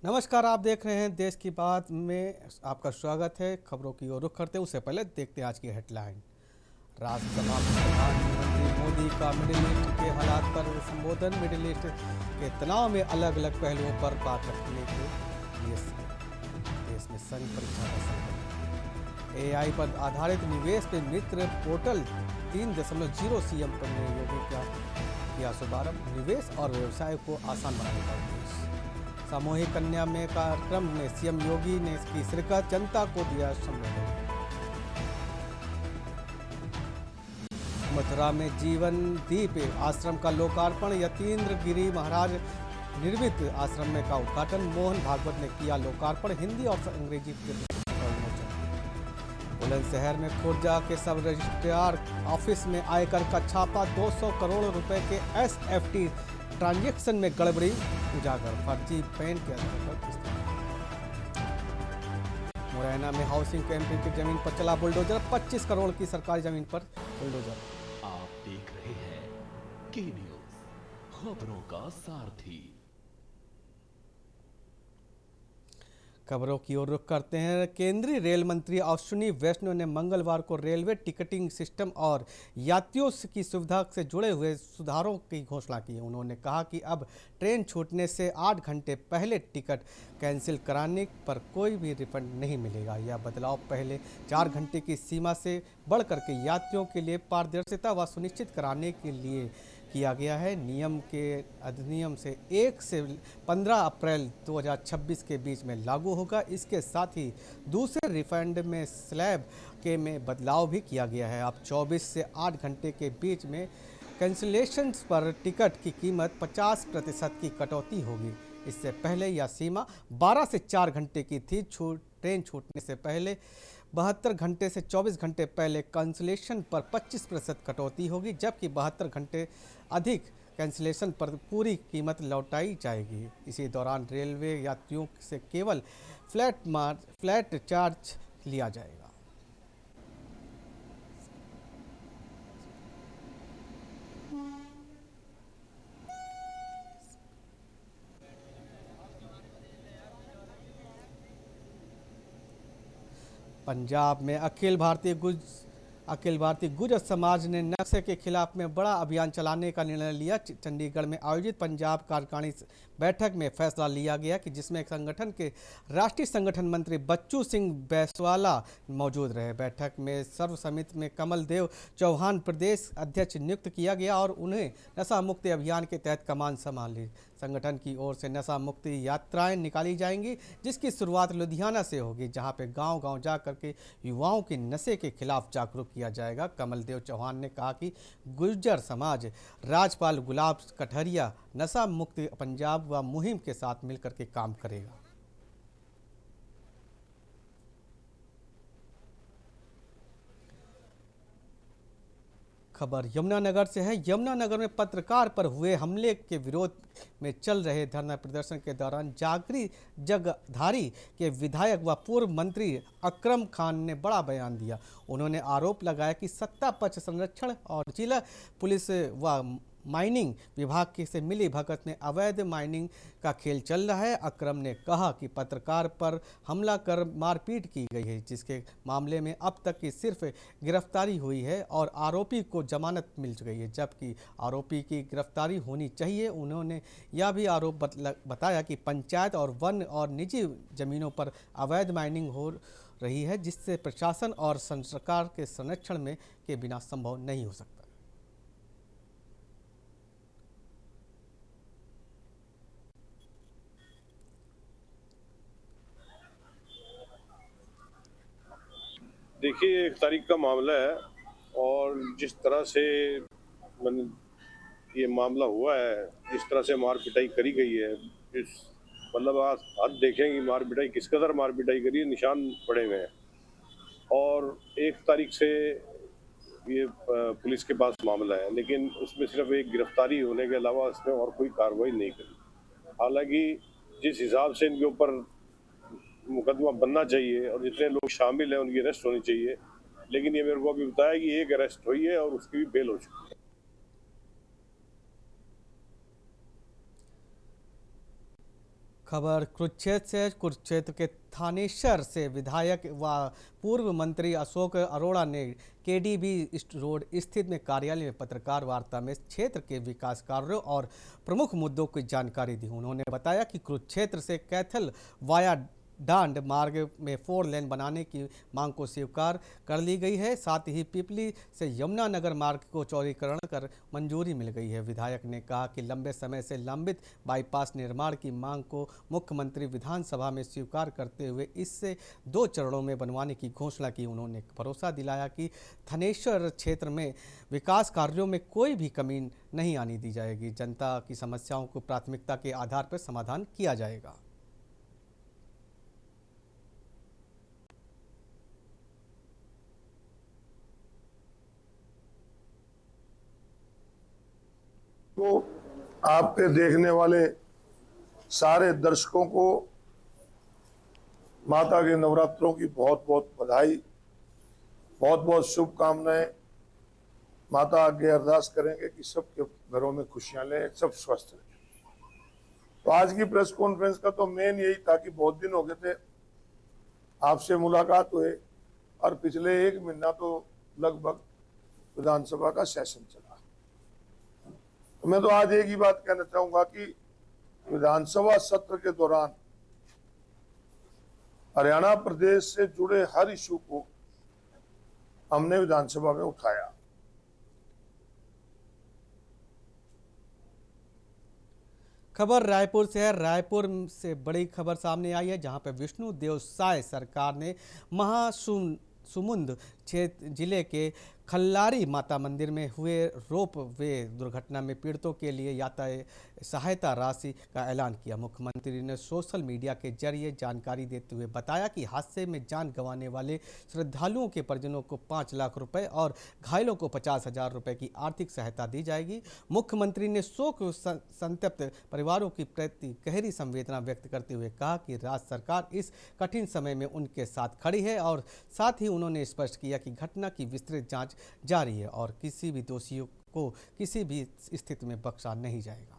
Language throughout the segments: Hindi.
नमस्कार, आप देख रहे हैं देश की बात में आपका स्वागत है। खबरों की ओर रुख करते हैं उससे पहले देखते हैं आज की हेडलाइन। राज्यसभा में प्रधानमंत्री मोदी का मिडिल ईस्ट के हालात पर संबोधन। मिडिल ईस्ट के तनाव में अलग अलग पहलुओं पर बात रखने के लिए देश में संघ परीक्षा का संकल्प। एआई पर आधारित निवेश पे मित्र पोर्टल 3.0 सीएम योगी का किया शुभारंभ। निवेश और व्यवसाय को आसान बनाने का उद्देश्य। सामूहिक कन्या में कार्यक्रम में सीएम योगी ने इसकी शिरकत, जनता को दिया संबोधन। मथुरा में जीवन दीप आश्रम का लोकार्पण। यतीन्द्र गिरी महाराज निर्मित आश्रम में का उद्घाटन। मोहन भागवत ने किया लोकार्पण। हिंदी और अंग्रेजी के विमोचन। बुलंदशहर में खुर्जा के सब रजिस्ट्रार ऑफिस में आयकर का छापा। 200 करोड़ रुपए के एसएफटी ट्रांजैक्शन में गड़बड़ी उजागर। फर्जी पैन के आधार पर मुरैना में हाउसिंग कैंपिंग की जमीन पर चला बुलडोजर। 25 करोड़ की सरकारी जमीन पर बुलडोजर। आप देख रहे हैं के न्यूज, खबरों का सारथी। खबरों की ओर रुख करते हैं। केंद्रीय रेल मंत्री अश्विनी वैष्णव ने मंगलवार को रेलवे टिकटिंग सिस्टम और यात्रियों की सुविधा से जुड़े हुए सुधारों की घोषणा की। उन्होंने कहा कि अब ट्रेन छूटने से 8 घंटे पहले टिकट कैंसिल कराने पर कोई भी रिफंड नहीं मिलेगा। यह बदलाव पहले 4 घंटे की सीमा से बढ़कर के यात्रियों के लिए पारदर्शिता व सुनिश्चित कराने के लिए किया गया है। नियम के अधिनियम से 1 से 15 अप्रैल 2026 के बीच में लागू होगा। इसके साथ ही दूसरे रिफंड में स्लैब के में बदलाव भी किया गया है। अब 24 से 8 घंटे के बीच में कैंसिलेशन पर टिकट की कीमत 50% की कटौती होगी। इससे पहले यह सीमा 12 से 4 घंटे की थी। ट्रेन छूटने से पहले 72 घंटे से 24 घंटे पहले कैंसिलेशन पर 25% कटौती होगी, जबकि 72 घंटे अधिक कैंसिलेशन पर पूरी कीमत लौटाई जाएगी। इसी दौरान रेलवे यात्रियों से केवल फ्लैट चार्ज लिया जाएगा। पंजाब में अखिल भारतीय गुर्जर समाज ने नक्शे के खिलाफ में बड़ा अभियान चलाने का निर्णय लिया। चंडीगढ़ में आयोजित पंजाब कार्यकारिणी बैठक में फैसला लिया गया कि जिसमें संगठन के राष्ट्रीय संगठन मंत्री बच्चू सिंह बैसवाला मौजूद रहे। बैठक में सर्वसम्मति में कमल देव चौहान प्रदेश अध्यक्ष नियुक्त किया गया और उन्हें नशा मुक्ति अभियान के तहत कमान संभाली। संगठन की ओर से नशा मुक्ति यात्राएं निकाली जाएंगी, जिसकी शुरुआत लुधियाना से होगी, जहां पे गांव-गांव जा करके युवाओं के नशे के खिलाफ जागरूक किया जाएगा। कमल देव चौहान ने कहा कि गुर्जर समाज राज्यपाल गुलाब कठरिया नशा मुक्ति पंजाब व मुहिम के साथ मिलकर के काम करेगा। खबर यमुनानगर से है। यमुनानगर में पत्रकार पर हुए हमले के विरोध में चल रहे धरना प्रदर्शन के दौरान जागरी जगधारी के विधायक व पूर्व मंत्री अकरम खान ने बड़ा बयान दिया। उन्होंने आरोप लगाया कि सत्ता पक्ष संरक्षण और जिला पुलिस व माइनिंग विभाग से मिली भगत में अवैध माइनिंग का खेल चल रहा है। अकरम ने कहा कि पत्रकार पर हमला कर मारपीट की गई है, जिसके मामले में अब तक की सिर्फ गिरफ्तारी हुई है और आरोपी को जमानत मिल गई है, जबकि आरोपी की गिरफ्तारी होनी चाहिए। उन्होंने यह भी आरोप बताया कि पंचायत और वन और निजी जमीनों पर अवैध माइनिंग हो रही है, जिससे प्रशासन और सरकार के संरक्षण में के बिना संभव नहीं हो सकता। देखिए, 1 तारीख का मामला है और जिस तरह से ये मामला हुआ है, जिस तरह से मार पिटाई करी गई है, इस मतलब आप हद देखें कि मार पिटाई किस कदर मार पिटाई करी है, निशान पड़े हुए हैं। और 1 तारीख से ये पुलिस के पास मामला है, लेकिन उसमें सिर्फ एक गिरफ्तारी होने के अलावा इसमें और कोई कार्रवाई नहीं करी। हालांकि जिस हिसाब से इनके ऊपर मुकदमा बनना चाहिए और जितने लोग शामिल हैं उनकी अरेस्ट होनी चाहिए, लेकिन ये मेरे को अभी बताया कि एक अरेस्ट हुई है और उसकी भी बेल हो चुकी है। खबर कुरुक्षेत्र से। कुरुक्षेत्र के थानेसर से विधायक व पूर्व मंत्री अशोक अरोड़ा ने केडीबी रोड स्थित में कार्यालय में पत्रकार वार्ता में क्षेत्र के विकास कार्यों और प्रमुख मुद्दों की जानकारी दी। उन्होंने बताया कि कुरुक्षेत्र से कैथल वाया डांड मार्ग में 4 लेन बनाने की मांग को स्वीकार कर ली गई है। साथ ही पिपली से यमुनानगर मार्ग को चौड़ीकरण कर मंजूरी मिल गई है। विधायक ने कहा कि लंबे समय से लंबित बाईपास निर्माण की मांग को मुख्यमंत्री विधानसभा में स्वीकार करते हुए इससे 2 चरणों में बनवाने की घोषणा की। उन्होंने भरोसा दिलाया कि थानेसर क्षेत्र में विकास कार्यों में कोई भी कमी नहीं आने दी जाएगी। जनता की समस्याओं को प्राथमिकता के आधार पर समाधान किया जाएगा। तो आपके देखने वाले सारे दर्शकों को माता के नवरात्रों की बहुत बहुत बधाई, बहुत बहुत शुभकामनाएं। माता आगे अरदास करेंगे कि सबके घरों में खुशियां लें, सब स्वस्थ रहें। तो आज की प्रेस कॉन्फ्रेंस का तो मेन यही था कि बहुत दिन हो गए थे आपसे मुलाकात हुए और पिछले 1 महीना तो लगभग विधानसभा का सेशन चला। तो मैं तो आज एक ही बात कहना चाहूंगा कि विधानसभा सत्र के दौरान हरियाणा प्रदेश से जुड़े हर इशू को हमने विधानसभा में उठाया। खबर रायपुर से है। रायपुर से बड़ी खबर सामने आई है, जहां पर विष्णु देव साय सरकार ने महासुमुंद क्षेत्र जिले के खल्लारी माता मंदिर में हुए रोप वे दुर्घटना में पीड़ितों के लिए यातायात सहायता राशि का ऐलान किया। मुख्यमंत्री ने सोशल मीडिया के जरिए जानकारी देते हुए बताया कि हादसे में जान गंवाने वाले श्रद्धालुओं के परिजनों को 5 लाख रुपए और घायलों को 50,000 रुपए की आर्थिक सहायता दी जाएगी। मुख्यमंत्री ने शोक संतप्त परिवारों के प्रति गहरी संवेदना व्यक्त करते हुए कहा कि राज्य सरकार इस कठिन समय में उनके साथ खड़ी है और साथ ही उन्होंने स्पष्ट किया कि घटना की विस्तृत जांच जारी है और किसी भी दोषियों को किसी भी स्थिति में बख्शा नहीं जाएगा।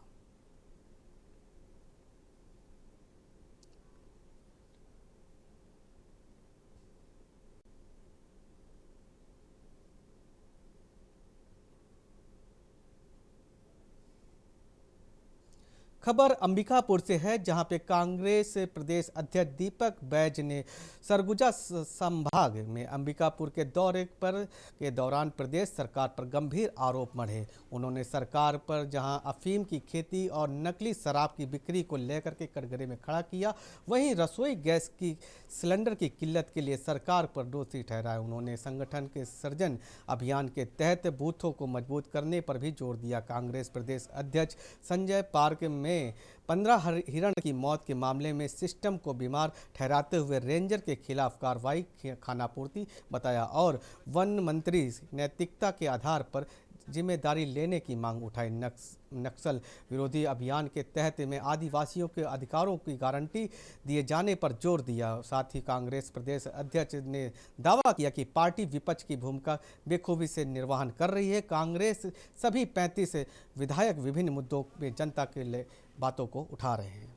खबर अंबिकापुर से है, जहां पे कांग्रेस प्रदेश अध्यक्ष दीपक बैज ने सरगुजा संभाग में अंबिकापुर के दौरे के दौरान प्रदेश सरकार पर गंभीर आरोप मढ़े। उन्होंने सरकार पर जहां अफीम की खेती और नकली शराब की बिक्री को लेकर के कटघरे में खड़ा किया, वहीं रसोई गैस की सिलेंडर की किल्लत के लिए सरकार पर दोषी ठहराया। उन्होंने संगठन के सृजन अभियान के तहत बूथों को मजबूत करने पर भी जोर दिया। कांग्रेस प्रदेश अध्यक्ष संजय पार्क में 15 हिरण की मौत के मामले में सिस्टम को बीमार ठहराते हुए रेंजर के खिलाफ कार्रवाई खानापूर्ति बताया और वन मंत्री नैतिकता के आधार पर जिम्मेदारी लेने की मांग उठाई। नक्सल विरोधी अभियान के तहत में आदिवासियों के अधिकारों की गारंटी दिए जाने पर जोर दिया। साथ ही कांग्रेस प्रदेश अध्यक्ष ने दावा किया कि पार्टी विपक्ष की भूमिका बेखूबी से निर्वहन कर रही है। कांग्रेस सभी 35 विधायक विभिन्न मुद्दों में जनता के लिए बातों को उठा रहे हैं।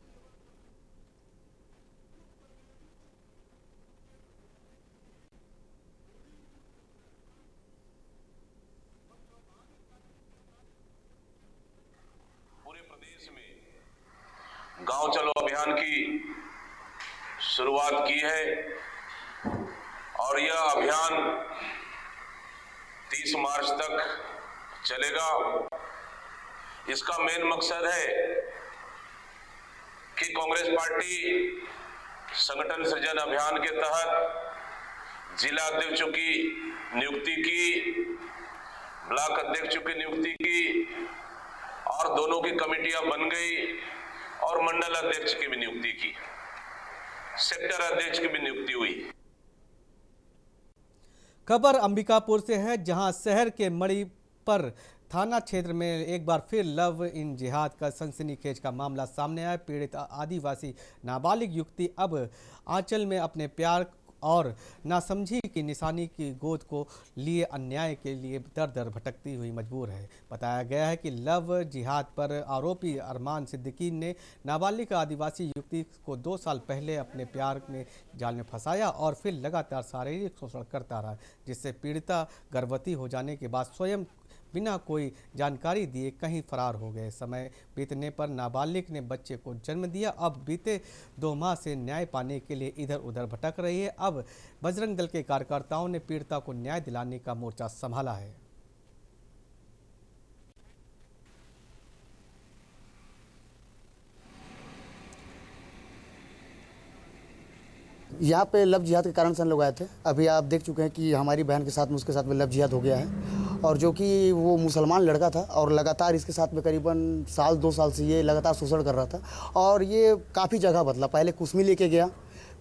गांव चलो अभियान की शुरुआत की है और यह अभियान 30 मार्च तक चलेगा। इसका मेन मकसद है कि कांग्रेस पार्टी संगठन सृजन अभियान के तहत जिला अध्यक्षों की नियुक्ति की, ब्लॉक अध्यक्षों की नियुक्ति की और दोनों की कमेटियां बन गई और मंडल अध्यक्ष की भी नियुक्ति की, सेक्टर अध्यक्ष की भी नियुक्ति हुई। खबर अंबिकापुर से है, जहां शहर के मड़ी पर थाना क्षेत्र में एक बार फिर लव इन जिहाद का सनसनीखेज का मामला सामने आया। पीड़ित आदिवासी नाबालिग युवती अब आंचल में अपने प्यार और नासमझी की निशानी की गोद को लिए अन्याय के लिए दर दर भटकती हुई मजबूर है। बताया गया है कि लव जिहाद पर आरोपी अरमान सिद्दीकी ने नाबालिग आदिवासी युवती को 2 साल पहले अपने प्यार में जाल में फंसाया और फिर लगातार शारीरिक शोषण करता रहा, जिससे पीड़िता गर्भवती हो जाने के बाद स्वयं बिना कोई जानकारी दिए कहीं फरार हो गए। समय बीतने पर नाबालिग ने बच्चे को जन्म दिया। अब बीते 2 माह से न्याय पाने के लिए इधर उधर भटक रही है। अब बजरंग दल के कार्यकर्ताओं ने पीड़िता को न्याय दिलाने का मोर्चा संभाला है। यहाँ पे लव जिहाद के कारण से हम लोग आए थे। अभी आप देख चुके हैं कि हमारी बहन के साथ में उसके साथ में लव जिहाद हो गया है, और जो कि वो मुसलमान लड़का था और लगातार इसके साथ में करीबन 1-2 साल से ये लगातार शोषण कर रहा था। और ये काफ़ी जगह बदला, पहले कुसमी लेके गया,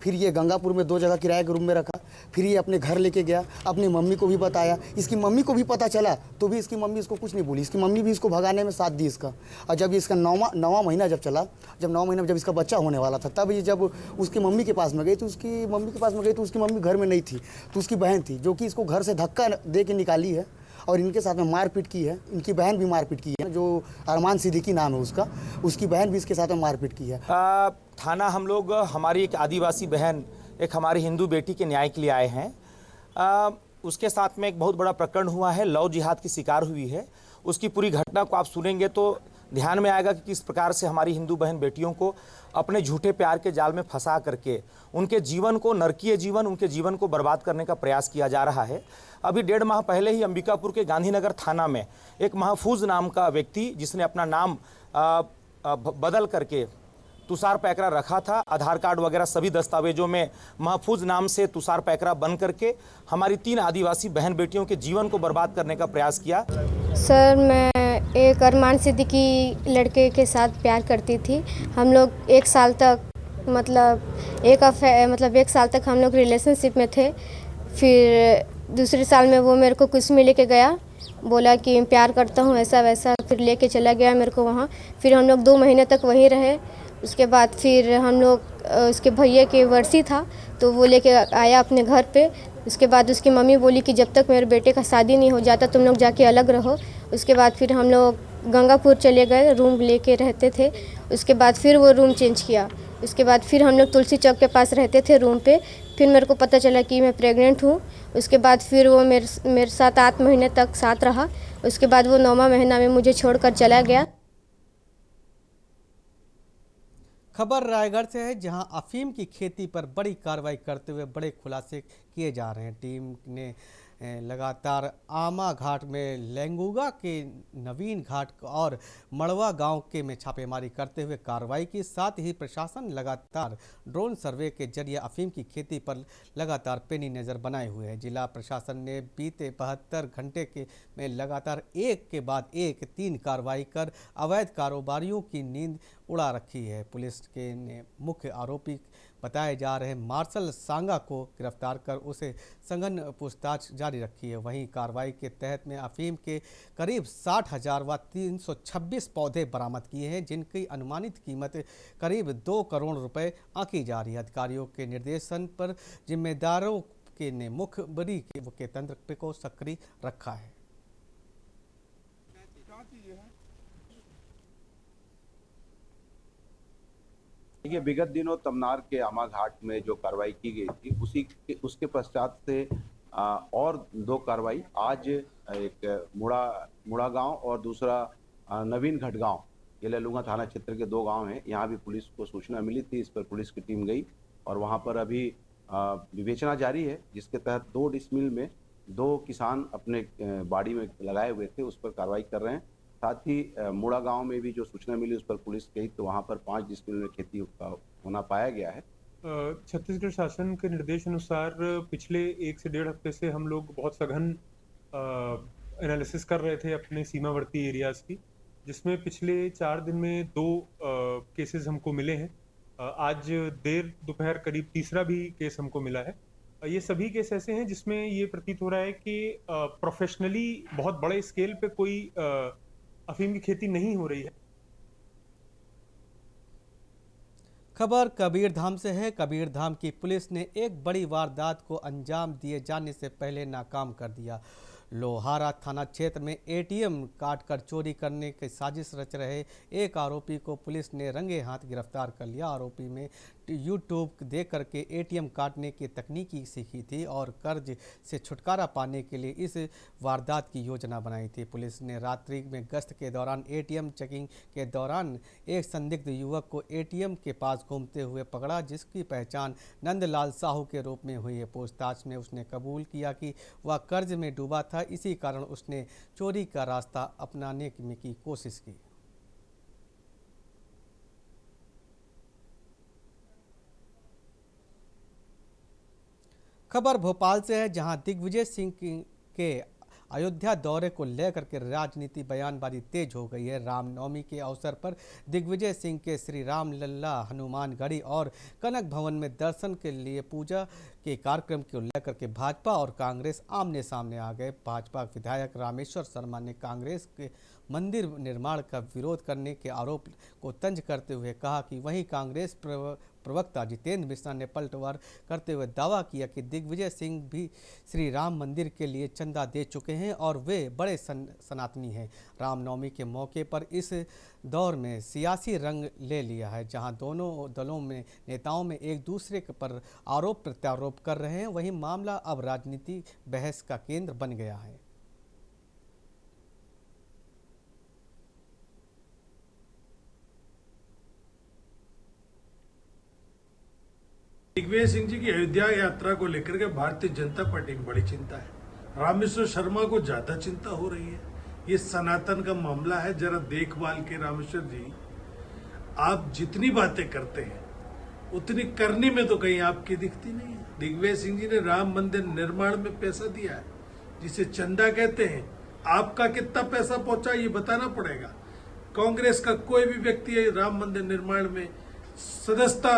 फिर ये गंगापुर में 2 जगह किराए के रूम में रखा, फिर ये अपने घर लेके गया, अपनी मम्मी को भी बताया। इसकी मम्मी को भी पता चला तो भी इसकी मम्मी इसको कुछ नहीं बोली। इसकी मम्मी भी इसको भगाने में साथ दी इसका। और जब इसका 9वां महीना जब चला, जब 9 महीना में जब इसका बच्चा होने वाला था, तब ये जब उसकी मम्मी के पास में गई तो उसकी मम्मी घर में नहीं थी, तो उसकी बहन थी जो कि इसको घर से धक्का दे के निकाली है और इनके साथ में मारपीट की है। इनकी बहन भी मारपीट की है, जो अरमान सिद्दीकी नाम है उसका, उसकी बहन भी इसके साथ में मारपीट की है। थाना हम लोग हमारी एक आदिवासी बहन, एक हमारी हिंदू बेटी के न्याय के लिए आए हैं। उसके साथ में एक बहुत बड़ा प्रकरण हुआ है, लव जिहाद की शिकार हुई है। उसकी पूरी घटना को आप सुनेंगे तो ध्यान में आएगा कि किस प्रकार से हमारी हिंदू बहन बेटियों को अपने झूठे प्यार के जाल में फंसा करके उनके जीवन को, नरकीय जीवन, उनके जीवन को बर्बाद करने का प्रयास किया जा रहा है। अभी 1.5 माह पहले ही अंबिकापुर के गांधीनगर थाना में एक महफूज नाम का व्यक्ति, जिसने अपना नाम बदल करके तुषार पैकरा रखा था, आधार कार्ड वगैरह सभी दस्तावेजों में महफूज नाम से तुषार पैकरा बन करके हमारी 3 आदिवासी बहन बेटियों के जीवन को बर्बाद करने का प्रयास किया। सर, मैं एक अरमान सिद्दीकी लड़के के साथ प्यार करती थी। हम लोग 1 साल तक एक साल तक हम लोग रिलेशनशिप में थे। फिर दूसरे साल में वो मेरे को कुसमी लेके गया, बोला कि प्यार करता हूँ ऐसा वैसा, फिर लेके चला गया मेरे को वहाँ। फिर हम लोग 2 महीने तक वहीं रहे। उसके बाद फिर हम लोग, उसके भैया के वर्सी था तो वो लेके आया अपने घर पे। उसके बाद उसकी मम्मी बोली कि जब तक मेरे बेटे का शादी नहीं हो जाता तुम लोग जाके अलग रहो। उसके बाद फिर हम लोग गंगापुर चले गए, रूम लेके रहते थे। उसके बाद फिर वो रूम चेंज किया। उसके बाद फिर हम लोग तुलसी चौक के पास रहते थे रूम पे। फिर मेरे को पता चला कि मैं प्रेग्नेंट हूँ। उसके बाद फिर वो मेरे साथ 8 महीने तक साथ रहा। उसके बाद वो 9वां महीना में मुझे छोड़कर चला गया। खबर रायगढ़ से है, जहां अफीम की खेती पर बड़ी कार्रवाई करते हुए बड़े खुलासे किए जा रहे हैं। टीम ने लगातार आमा घाट में लेंगुगा के नवीन घाट और मड़वा गांव के में छापेमारी करते हुए कार्रवाई की। साथ ही प्रशासन लगातार ड्रोन सर्वे के जरिए अफीम की खेती पर लगातार पैनी नज़र बनाए हुए है। जिला प्रशासन ने बीते 72 घंटे में लगातार एक के बाद एक 3 कार्रवाई कर अवैध कारोबारियों की नींद उड़ा रखी है। पुलिस के ने मुख्य आरोपी बताए जा रहे मार्शल सांगा को गिरफ्तार कर उसे सघन पूछताछ जारी रखी है। वहीं कार्रवाई के तहत में अफीम के करीब 60,000 व 326 पौधे बरामद किए हैं, जिनकी अनुमानित कीमत करीब 2 करोड़ रुपए आंकी जा रही है। अधिकारियों के निर्देशन पर जिम्मेदारों के ने मुखबरी के तंत्र को सक्रिय रखा है। देखिए, विगत दिनों तमनार के आमा घाट में जो कार्रवाई की गई थी उसके पश्चात से और 2 कार्रवाई आज, एक मुड़ा गांव और दूसरा नवीन घट गांव, ये ललूंगा थाना क्षेत्र के 2 गांव हैं। यहाँ भी पुलिस को सूचना मिली थी, इस पर पुलिस की टीम गई और वहाँ पर अभी विवेचना जारी है, जिसके तहत 2 डिसमिल में 2 किसान अपने बाड़ी में लगाए हुए थे, उस पर कार्रवाई कर रहे हैं। साथ ही मुड़ा गांव में भी जो सूचना मिली उस पर पुलिस गई तो वहां पर 5 डिसमिल में खेती होना पाया गया है। छत्तीसगढ़ शासन के निर्देश अनुसार पिछले 1 से 1.5 हफ्ते से हम लोग बहुत सघन एनालिसिस कर रहे थे अपने सीमावर्ती एरियाज की, जिसमें पिछले 4 दिन में 2 केसेस हमको मिले हैं। आज देर दोपहर करीब तीसरा भी केस हमको मिला है। ये सभी केस ऐसे हैं जिसमें ये प्रतीत हो रहा है कि प्रोफेशनली बहुत बड़े स्केल पे कोई अफीम की खेती नहीं हो रही है। खबर कबीरधाम से है। कबीरधाम की पुलिस ने एक बड़ी वारदात को अंजाम दिए जाने से पहले नाकाम कर दिया। लोहारा थाना क्षेत्र में एटीएम काटकर चोरी करने की साजिश रच रहे एक आरोपी को पुलिस ने रंगे हाथ गिरफ्तार कर लिया। आरोपी में यूट्यूब देख करके एटीएम काटने की तकनीकी सीखी थी और कर्ज से छुटकारा पाने के लिए इस वारदात की योजना बनाई थी। पुलिस ने रात्रि में गश्त के दौरान एटीएम चेकिंग के दौरान एक संदिग्ध युवक को एटीएम के पास घूमते हुए पकड़ा, जिसकी पहचान नंदलाल साहू के रूप में हुई है। पूछताछ में उसने कबूल किया कि वह कर्ज में डूबा था, इसी कारण उसने चोरी का रास्ता अपनाने की कोशिश की। खबर भोपाल से है, जहां दिग्विजय सिंह के अयोध्या दौरे को लेकर के राजनीति बयानबाजी तेज हो गई है। रामनवमी के अवसर पर दिग्विजय सिंह के श्री राम लल्ला हनुमानगढ़ी और कनक भवन में दर्शन के लिए पूजा के कार्यक्रम को लेकर के भाजपा और कांग्रेस आमने सामने आ गए। भाजपा विधायक रामेश्वर शर्मा ने कांग्रेस के मंदिर निर्माण का विरोध करने के आरोप को तंज करते हुए कहा कि वहीं कांग्रेस प्रवक्ता जितेंद्र मिश्रा ने पलटवार करते हुए दावा किया कि दिग्विजय सिंह भी श्री राम मंदिर के लिए चंदा दे चुके हैं और वे बड़े सनातनी हैं। रामनवमी के मौके पर इस दौर में सियासी रंग ले लिया है, जहां दोनों दलों में नेताओं में एक दूसरे पर आरोप प्रत्यारोप कर रहे हैं। वहीं मामला अब राजनीति बहस का केंद्र बन गया है। दिग्विजय सिंह जी की अयोध्या यात्रा को लेकर के भारतीय जनता पार्टी की बड़ी चिंता है। रामेश्वर शर्मा को ज्यादा चिंता हो रही है। ये सनातन का मामला है, जरा देखभाल के रामेश्वर जी। आप जितनी बातें करते हैं उतनी करने में तो कहीं आपकी दिखती नहीं है। दिग्विजय सिंह जी ने राम मंदिर निर्माण में पैसा दिया है, जिसे चंदा कहते हैं। आपका कितना पैसा पहुंचा ये बताना पड़ेगा। कांग्रेस का कोई भी व्यक्ति राम मंदिर निर्माण में सदस्यता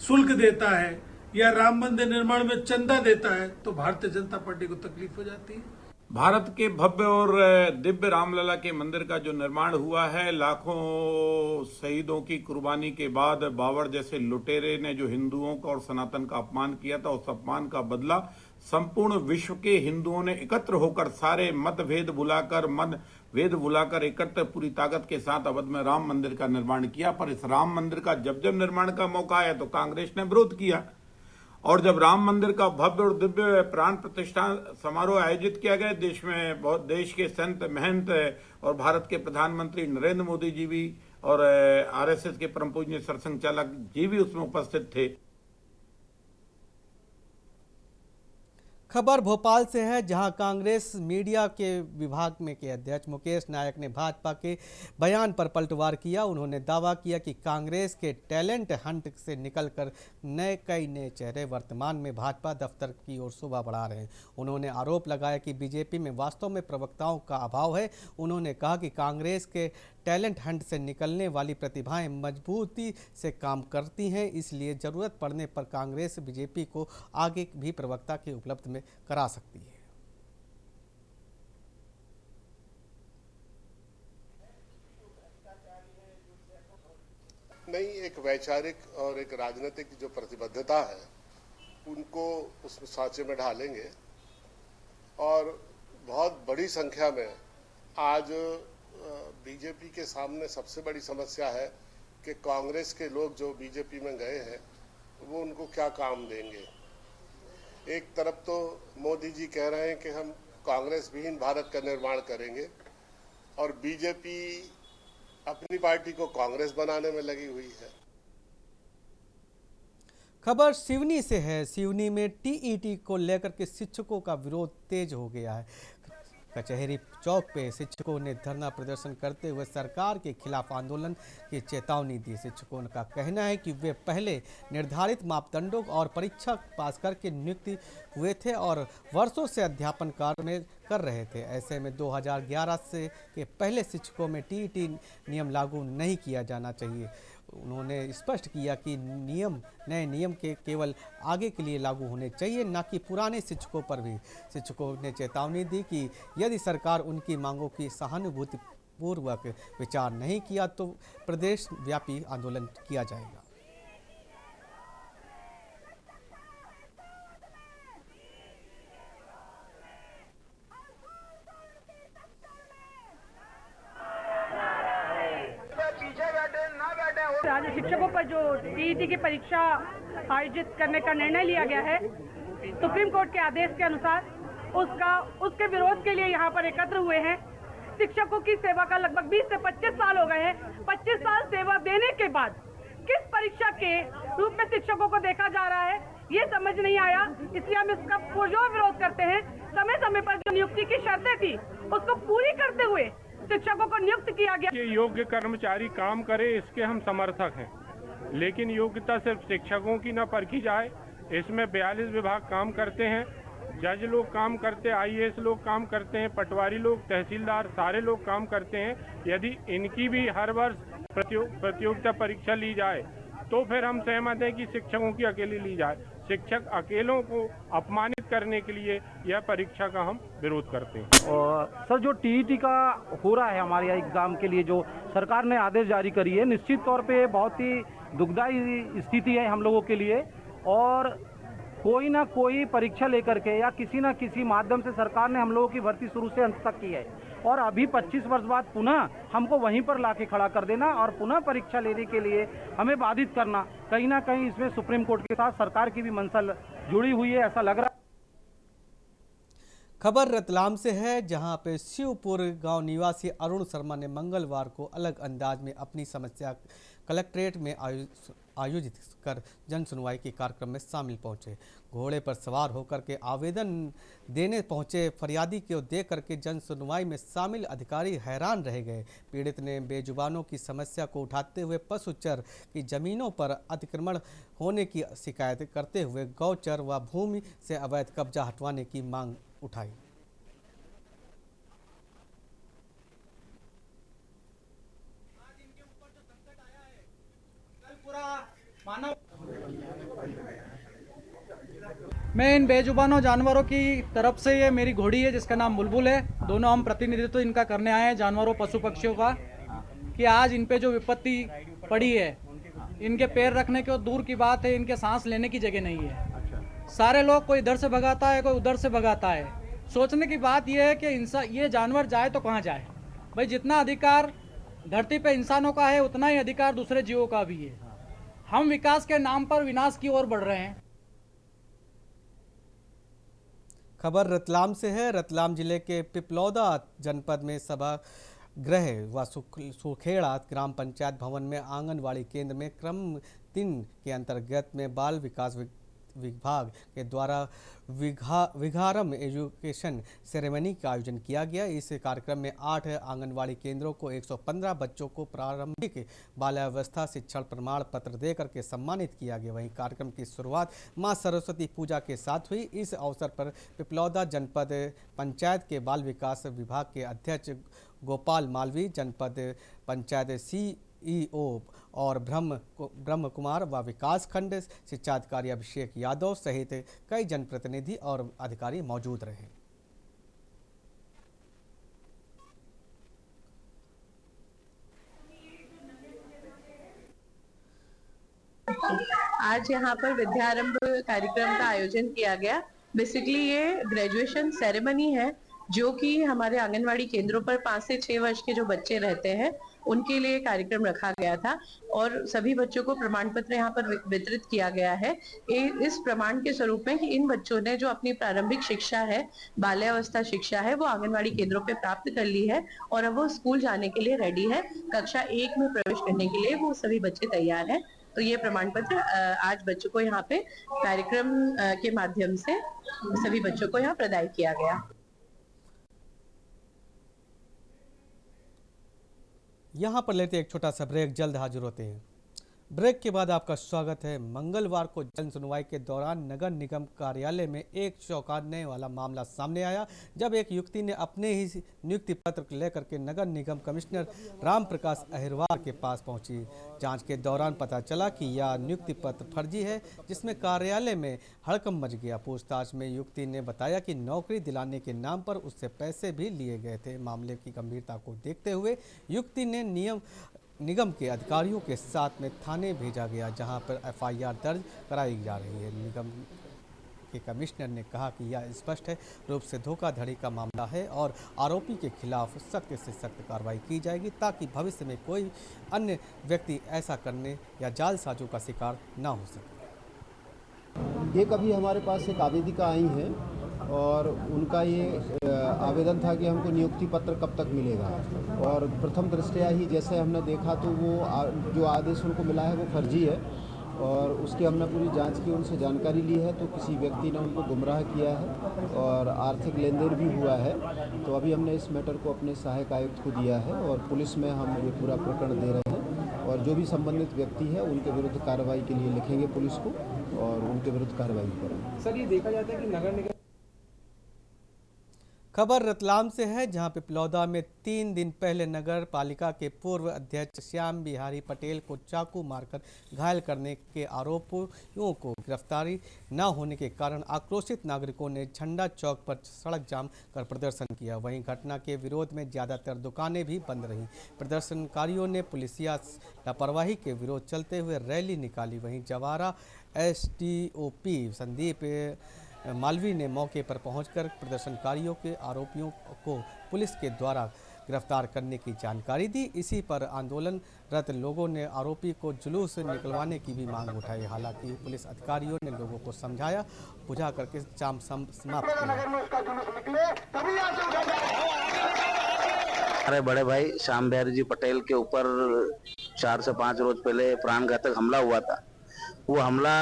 शुल्क देता है या राम मंदिर निर्माण में चंदा देता है तो भारतीय जनता पार्टी को तकलीफ हो जाती है। भारत के भव्य और दिव्य रामलला के मंदिर का जो निर्माण हुआ है, लाखों शहीदों की कुर्बानी के बाद बाबर जैसे लुटेरे ने जो हिंदुओं का और सनातन का अपमान किया था, उस अपमान का बदला संपूर्ण विश्व के हिंदुओं ने एकत्र होकर सारे मतभेद भुलाकर एकत्र पूरी ताकत के साथ अवध में राम मंदिर का निर्माण किया। पर इस राम मंदिर का जब निर्माण का मौका आया तो कांग्रेस ने विरोध किया, और जब राम मंदिर का भव्य और दिव्य प्राण प्रतिष्ठा समारोह आयोजित किया गया, देश के संत महंत और भारत के प्रधानमंत्री नरेंद्र मोदी जी भी और आरएसएस के परम पूज्य सरसंघ चालक जी भी उसमें उपस्थित थे। खबर भोपाल से है, जहां कांग्रेस मीडिया के विभाग में के अध्यक्ष मुकेश नायक ने भाजपा के बयान पर पलटवार किया। उन्होंने दावा किया कि कांग्रेस के टैलेंट हंट से निकलकर कई नए चेहरे वर्तमान में भाजपा दफ्तर की ओर शोभा बढ़ा रहे हैं। उन्होंने आरोप लगाया कि बीजेपी में वास्तव में प्रवक्ताओं का अभाव है। उन्होंने कहा कि कांग्रेस के टैलेंट हंट से निकलने वाली प्रतिभाएं मजबूती से काम करती हैं, इसलिए जरूरत पड़ने पर कांग्रेस बीजेपी को आगे भी प्रवक्ता के उपलब्ध में करा सकती है। नहीं, एक वैचारिक और एक राजनीतिक जो प्रतिबद्धता है उनको उस सांचे में ढालेंगे, और बहुत बड़ी संख्या में आज बीजेपी के सामने सबसे बड़ी समस्या है कि कांग्रेस के लोग जो बीजेपी में गए हैं वो उनको क्या काम देंगे। एक तरफ तो मोदी जी कह रहे हैं कि हम कांग्रेस विहीन भारत का निर्माण करेंगे, और बीजेपी अपनी पार्टी को कांग्रेस बनाने में लगी हुई है। खबर सिवनी से है। सिवनी में टीईटी को लेकर के शिक्षकों का विरोध तेज हो गया है। कचहरी चौक पे शिक्षकों ने धरना प्रदर्शन करते हुए सरकार के खिलाफ आंदोलन की चेतावनी दी। शिक्षकों का कहना है कि वे पहले निर्धारित मापदंडों और परीक्षा पास करके नियुक्ति हुए थे और वर्षों से अध्यापन कार्य में कर रहे थे। ऐसे में 2011 से के पहले शिक्षकों में टीईटी नियम लागू नहीं किया जाना चाहिए। उन्होंने स्पष्ट किया कि नए नियम के केवल आगे के लिए लागू होने चाहिए, न कि पुराने शिक्षकों पर भी। शिक्षकों ने चेतावनी दी कि यदि सरकार उनकी मांगों की सहानुभूतिपूर्वक विचार नहीं किया तो प्रदेश व्यापी आंदोलन किया जाएगा। शिक्षकों पर जो टीईटी की परीक्षा आयोजित करने का निर्णय लिया गया है सुप्रीम कोर्ट के आदेश के अनुसार, उसके विरोध के लिए यहाँ पर एकत्र हुए हैं। शिक्षकों की सेवा का लगभग 20 से 25 साल हो गए हैं। 25 साल सेवा देने के बाद किस परीक्षा के रूप में शिक्षकों को देखा जा रहा है, ये समझ नहीं आया। इसलिए हम इसका पुरजोर विरोध करते हैं। समय समय पर जो नियुक्ति की शर्तें थी उसको पूरी करते हुए शिक्षकों को नियुक्त किया गया। ये योग्य कर्मचारी काम करे, इसके हम समर्थक हैं, लेकिन योग्यता सिर्फ शिक्षकों की न परखी जाए। इसमें 42 विभाग काम करते हैं, जज लोग काम करते हैं, IAS लोग काम करते हैं, पटवारी लोग, तहसीलदार, सारे लोग काम करते हैं। यदि इनकी भी हर वर्ष प्रतियोगिता परीक्षा ली जाए तो फिर हम सहमत हैं कि शिक्षकों की अकेली ली जाए। शिक्षक अकेलों को अपमानित करने के लिए यह परीक्षा का हम विरोध करते हैं। और सर, जो टीईटी का हो रहा है हमारे यहाँ एग्ज़ाम के लिए जो सरकार ने आदेश जारी करी है, निश्चित तौर पे बहुत ही दुखदायी स्थिति है हम लोगों के लिए। और कोई ना कोई परीक्षा लेकर के या किसी ना किसी माध्यम से सरकार ने हम लोगों की भर्ती शुरू से अंत तक की है, और अभी 25 वर्ष बाद पुनः हमको वहीं पर लाके खड़ा कर देना और पुनः परीक्षा लेने के लिए हमें बाधित करना, कहीं ना कहीं इसमें सुप्रीम कोर्ट के साथ सरकार की भी मंशा जुड़ी हुई है, ऐसा लग रहा है। खबर रतलाम से है, जहां पे शिवपुर गांव निवासी अरुण शर्मा ने मंगलवार को अलग अंदाज में अपनी समस्या कलेक्ट्रेट में आयोजित कर जन सुनवाई के कार्यक्रम में शामिल पहुंचे। घोड़े पर सवार होकर के आवेदन देने पहुंचे फरियादी को देख करके जन सुनवाई में शामिल अधिकारी हैरान रह गए। पीड़ित ने बेजुबानों की समस्या को उठाते हुए पशुचर की जमीनों पर अतिक्रमण होने की शिकायत करते हुए गौचर व भूमि से अवैध कब्जा हटवाने की मांग उठाई। मैं इन बेजुबानों जानवरों की तरफ से, ये मेरी घोड़ी है जिसका नाम बुलबुल है, दोनों हम प्रतिनिधित्व इनका करने आए हैं जानवरों पशु पक्षियों का, कि आज इन पे जो विपत्ति पड़ी है, इनके पैर रखने की दूर की बात है, इनके सांस लेने की जगह नहीं है। सारे लोग कोई इधर से भगाता है, कोई उधर से भगाता है। सोचने की बात यह है कि इंसान, ये जानवर जाए तो कहाँ जाए भाई? जितना अधिकार धरती पे इंसानों का है उतना ही अधिकार दूसरे जीवों का भी है। हम विकास के नाम पर विनाश की ओर बढ़ रहे हैं। खबर रतलाम से है। रतलाम जिले के पिपलौदा जनपद में सभागृह व सुखेड़ा ग्राम पंचायत भवन में आंगनवाड़ी केंद्र में क्रम 3 के अंतर्गत में बाल विकास विभाग के द्वारा विघारम एजुकेशन सेरेमनी का आयोजन किया गया। इस कार्यक्रम में 8 आंगनवाड़ी केंद्रों को 115 बच्चों को प्रारंभिक बाल्यावस्था शिक्षण प्रमाण पत्र देकर के सम्मानित किया गया। वहीं कार्यक्रम की शुरुआत मां सरस्वती पूजा के साथ हुई। इस अवसर पर पिपलौदा जनपद पंचायत के बाल विकास विभाग के अध्यक्ष गोपाल मालवी, जनपद पंचायत CEO और ब्रह्म कुमार व विकास खंड शिक्षाधिकारी अभिषेक यादव सहित कई जनप्रतिनिधि और अधिकारी मौजूद रहे। आज यहाँ पर विद्यारंभ कार्यक्रम का आयोजन किया गया। बेसिकली ये ग्रेजुएशन सेरेमनी है जो कि हमारे आंगनवाड़ी केंद्रों पर 5 से 6 वर्ष के जो बच्चे रहते हैं उनके लिए कार्यक्रम रखा गया था और सभी बच्चों को प्रमाण पत्र यहाँ पर वितरित किया गया है। इस प्रमाण के स्वरूप में कि इन बच्चों ने जो अपनी प्रारंभिक शिक्षा है, बाल्यावस्था शिक्षा है, वो आंगनवाड़ी केंद्रों पे प्राप्त कर ली है और अब वो स्कूल जाने के लिए रेडी है। कक्षा 1 में प्रवेश करने के लिए वो सभी बच्चे तैयार हैं। तो ये प्रमाण पत्र आज बच्चों को यहाँ पे कार्यक्रम के माध्यम से सभी बच्चों को यहाँ प्रदान किया गया। यहाँ पर लेते एक छोटा सा ब्रेक, जल्द हाजिर होते हैं। ब्रेक के बाद आपका स्वागत है। मंगलवार को जन सुनवाई के दौरान नगर निगम कार्यालय में एक चौंकाने वाला मामला सामने आया, जब एक युवती ने अपने ही नियुक्ति पत्र लेकर के नगर निगम कमिश्नर राम प्रकाश अहिरवार के पास पहुंची। जांच के दौरान पता चला कि यह नियुक्ति पत्र फर्जी है, जिसमें कार्यालय में हड़कंप मच गया। पूछताछ में युवती ने बताया कि नौकरी दिलाने के नाम पर उससे पैसे भी लिए गए थे। मामले की गंभीरता को देखते हुए युवती ने निगम के अधिकारियों के साथ में थाने भेजा गया, जहां पर FIR दर्ज कराई जा रही है। के कमिश्नर ने कहा कि यह स्पष्ट रूप से धोखाधड़ी का मामला है और आरोपी के खिलाफ सख्त से सख्त कार्रवाई की जाएगी ताकि भविष्य में कोई अन्य व्यक्ति ऐसा करने या जालसाजों का शिकार न हो सके। एक अभी हमारे पास एक आवेदिका आई है और उनका ये आवेदन था कि हमको नियुक्ति पत्र कब तक मिलेगा, और प्रथम दृष्टया ही जैसे हमने देखा तो वो जो आदेश उनको मिला है वो फर्जी है, और उसकी हमने पूरी जांच की, उनसे जानकारी ली है तो किसी व्यक्ति ने उनको गुमराह किया है और आर्थिक लेन देन भी हुआ है। तो अभी हमने इस मैटर को अपने सहायक आयुक्त को दिया है और पुलिस में हम ये पूरा प्रकरण दे रहे हैं, और जो भी संबंधित व्यक्ति है उनके विरुद्ध कार्रवाई के लिए लिखेंगे पुलिस को और उनके विरुद्ध कार्रवाई करेंगे। सर, ये देखा जाता है कि नगर निगम। खबर रतलाम से है, जहां पिपलौदा में 3 दिन पहले नगर पालिका के पूर्व अध्यक्ष श्याम बिहारी पटेल को चाकू मारकर घायल करने के आरोपियों को गिरफ्तारी न होने के कारण आक्रोशित नागरिकों ने झंडा चौक पर सड़क जाम कर प्रदर्शन किया। वहीं घटना के विरोध में ज़्यादातर दुकानें भी बंद रहीं। प्रदर्शनकारियों ने पुलिसिया लापरवाही के विरोध चलते हुए रैली निकाली। वहीं जवारा SDOP संदीप मालवी ने मौके पर पहुंचकर प्रदर्शनकारियों के आरोपियों को पुलिस के द्वारा गिरफ्तार करने की जानकारी दी। इसी पर आंदोलनरत लोगों ने आरोपी को जुलूस निकलवाने की भी मांग उठाई। हालांकि पुलिस अधिकारियों ने लोगों को समझाया बुझा करके जाम समाप्त किया। हमारे बड़े भाई श्याम बिहारी जी पटेल के ऊपर 4 से 5 रोज पहले प्राणघातक हमला हुआ था। वो हमला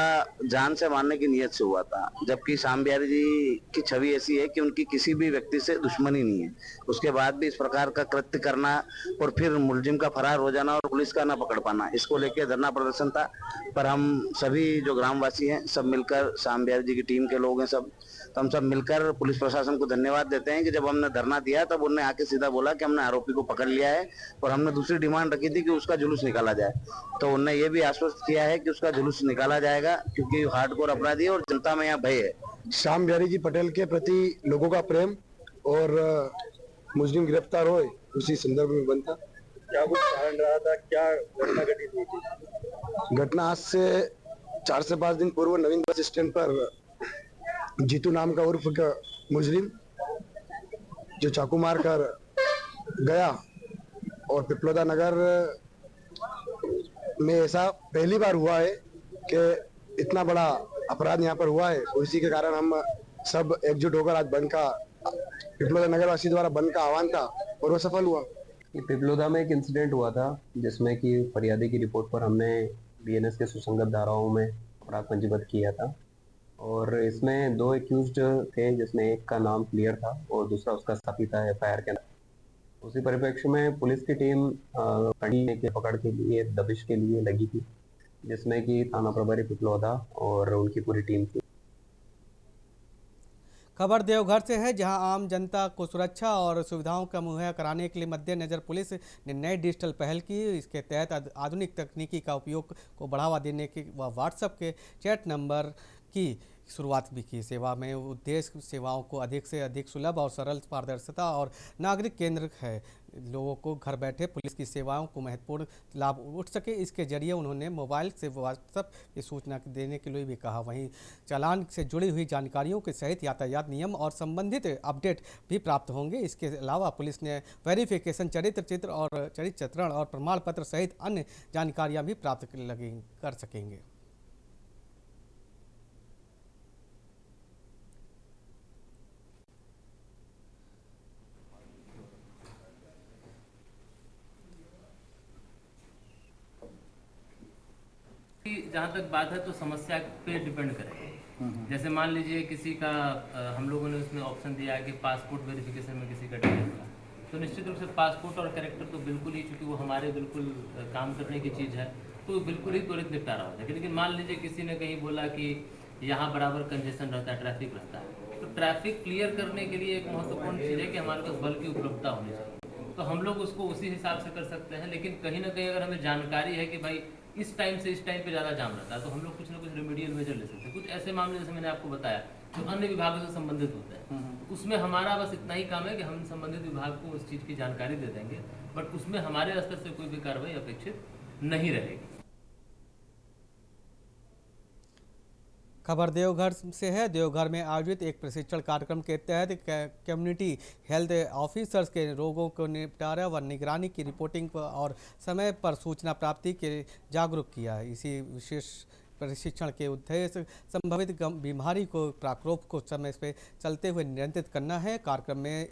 जान से मारने की नीयत से हुआ था, जबकि श्याम बिहारी जी की छवि ऐसी है कि उनकी किसी भी व्यक्ति से दुश्मनी नहीं है। उसके बाद भी इस प्रकार का कृत्य करना और फिर मुलजिम का फरार हो जाना और पुलिस का ना पकड़ पाना, इसको लेके धरना प्रदर्शन था। पर हम सभी जो ग्रामवासी हैं सब मिलकर, श्याम बिहारी जी की टीम के लोग हैं सब, तो हम सब मिलकर पुलिस प्रशासन को धन्यवाद देते हैं कि जब हमने धरना दिया तब उन्होंने आके सीधा बोला कि हमने आरोपी को पकड़ लिया है और हमने दूसरी डिमांड रखी थी कि उसका जुलूस निकाला जाए। तो उन्होंने ये भी आश्वस्त किया है कि उसका जुलूस निकाला जाएगा, क्योंकि हार्डकोर अपराधी है और जनता में यहाँ भय है। श्याम बिहारी जी पटेल के प्रति लोगों का प्रेम और मुजरिम गिरफ्तार होए उसी संदर्भ में बनता। क्या कुछ कारण रहा था, क्या घटना घटित हुई थी? घटना आज से 4 से 5 दिन पूर्व नवीन बस स्टैंड पर जीतू नाम का उर्फ का मुजरिम जो चाकू मार कर गया, और पिपलौदा नगर में ऐसा पहली बार हुआ है कि इतना बड़ा अपराध यहाँ पर हुआ है। इसी के कारण हम सब एकजुट होकर आज बंद का, पिपलौदा नगरवासी द्वारा बंद का आह्वान था और वो सफल हुआ। पिपलौदा में एक इंसिडेंट हुआ था जिसमें कि फरियादी की रिपोर्ट पर हमने BNS के सुसंगत धाराओं में अपराध पंजीबद्ध किया था, और इसमें 2 एक्यूज्ड थे जिसमें एक का नाम क्लियर था और दूसरा उसका स्थापित है FIR के नाम। उसी परिप्रेक्ष्य में पुलिस की टीम कंडी के पकड़ के लिए, दबिश के लिए लगी थी, जिसमें कि थाना प्रभारी पिपलौदा और उनकी पूरी टीम थी। खबर देवघर से है, जहां आम जनता को सुरक्षा और सुविधाओं का मुहैया कराने के लिए मद्देनजर पुलिस ने नई डिजिटल पहल की। इसके तहत आधुनिक तकनीकी का उपयोग को बढ़ावा देने की व व्हाट्सएप के चैट नंबर की शुरुआत भी की। सेवा में उद्देश्य सेवाओं को अधिक से अधिक सुलभ और सरल, पारदर्शिता और नागरिक केंद्र है। लोगों को घर बैठे पुलिस की सेवाओं को महत्वपूर्ण लाभ उठ सके, इसके जरिए उन्होंने मोबाइल से व्हाट्सएप की सूचना देने के लिए भी कहा। वहीं चालान से जुड़ी हुई जानकारियों के सहित यातायात नियम और संबंधित अपडेट भी प्राप्त होंगे। इसके अलावा पुलिस ने वेरिफिकेशन, चरित्र चित्र और चरित्र चित्रण और प्रमाण पत्र सहित अन्य जानकारियाँ भी प्राप्त कर सकेंगे। जहाँ तक बात है तो समस्या पे डिपेंड करेगा। जैसे मान लीजिए किसी का हम लोगों ने उसमें ऑप्शन दिया है कि पासपोर्ट वेरिफिकेशन में किसी का डिटेल हुआ, तो निश्चित रूप से पासपोर्ट और कैरेक्टर तो बिल्कुल ही, चूँकि वो हमारे बिल्कुल काम करने की चीज़ है, तो बिल्कुल ही त्वरित निपटारा हो जाएगा। लेकिन मान लीजिए किसी ने कहीं बोला कि यहाँ बराबर कंजेशन रहता है, ट्रैफिक रहता है, तो ट्रैफिक क्लियर करने के लिए एक महत्वपूर्ण चीज़ है कि हमारे पास बल की उपलब्धता होनी चाहिए, तो हम लोग उसको उसी हिसाब से कर सकते हैं। लेकिन कहीं ना कहीं अगर हमें जानकारी है कि भाई इस टाइम से इस टाइम पे ज़्यादा जाम रहता है, तो हम लोग कुछ ना कुछ रेमेडियल मेजर ले सकते हैं। कुछ ऐसे मामले जैसे मैंने आपको बताया जो अन्य विभागों से संबंधित होते हैं, उसमें हमारा बस इतना ही काम है कि हम संबंधित विभाग को उस चीज़ की जानकारी दे देंगे, बट उसमें हमारे स्तर से कोई भी कार्रवाई अपेक्षित नहीं रहेगी। खबर देवघर से है। देवघर में आयोजित एक प्रशिक्षण कार्यक्रम के तहत कम्युनिटी हेल्थ ऑफिसर्स के रोगों को निपटारा व निगरानी की रिपोर्टिंग और समय पर सूचना प्राप्ति के जागरूक किया। इसी विशेष प्रशिक्षण के उद्देश्य संभावित बीमारी को प्राकोप को समय पे चलते हुए नियंत्रित करना है। कार्यक्रम में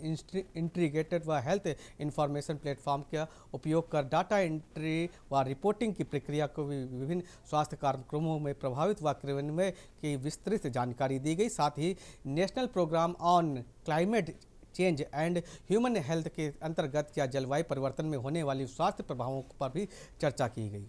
इंटीग्रेटेड व हेल्थ इंफॉर्मेशन प्लेटफॉर्म का उपयोग कर डाटा एंट्री व रिपोर्टिंग की प्रक्रिया को विभिन्न स्वास्थ्य कार्यक्रमों में प्रभावित व क्रियान्वयन की विस्तृत जानकारी दी गई। साथ ही national programme on climate change and human health के अंतर्गत या जलवायु परिवर्तन में होने वाली स्वास्थ्य प्रभावों पर भी चर्चा की गई।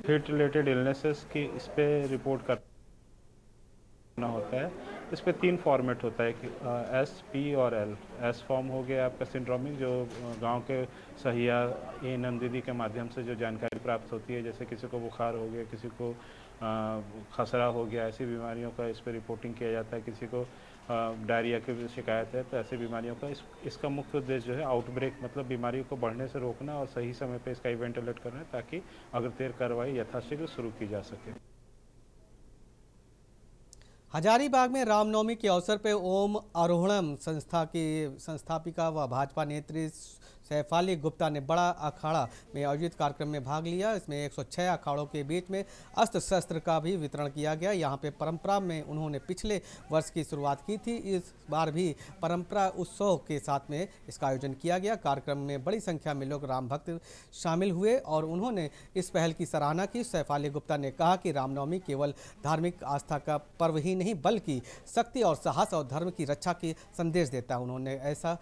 हीट रिलेटेड इलनेसेस की इस पे रिपोर्ट करना होता है। इस पे 3 फॉर्मेट होता है, एस, पी और एल। एस फॉर्म हो गया आपका सिंड्रोमिक, जो गांव के सहिया एएनएम दीदी के माध्यम से जो जानकारी प्राप्त होती है, जैसे किसी को बुखार हो गया, किसी को खसरा हो गया, ऐसी बीमारियों का इस पे रिपोर्टिंग किया जाता है। किसी को डायरिया की शिकायत है, तो ऐसी बीमारियों का इसका मुख्य उद्देश्य जो है आउटब्रेक, मतलब बीमारी को बढ़ने से रोकना और सही समय पे इसका इवेंट अलर्ट करना है, ताकि अग्रतर कार्रवाई यथाशीघ्र शुरू की जा सके। हजारीबाग में रामनवमी के अवसर पर ओम आरोहणम संस्था की संस्थापिका व भाजपा नेत्री सैफाली गुप्ता ने बड़ा अखाड़ा में आयोजित कार्यक्रम में भाग लिया। इसमें 106 अखाड़ों के बीच में अस्त्र शस्त्र का भी वितरण किया गया। यहाँ पे परंपरा में उन्होंने पिछले वर्ष की शुरुआत की थी। इस बार भी परंपरा उत्सव के साथ में इसका आयोजन किया गया। कार्यक्रम में बड़ी संख्या में लोग राम भक्त शामिल हुए और उन्होंने इस पहल की सराहना की। सैफाली गुप्ता ने कहा कि रामनवमी केवल धार्मिक आस्था का पर्व ही नहीं बल्कि शक्ति और साहस और धर्म की रक्षा की संदेश देता है। उन्होंने ऐसा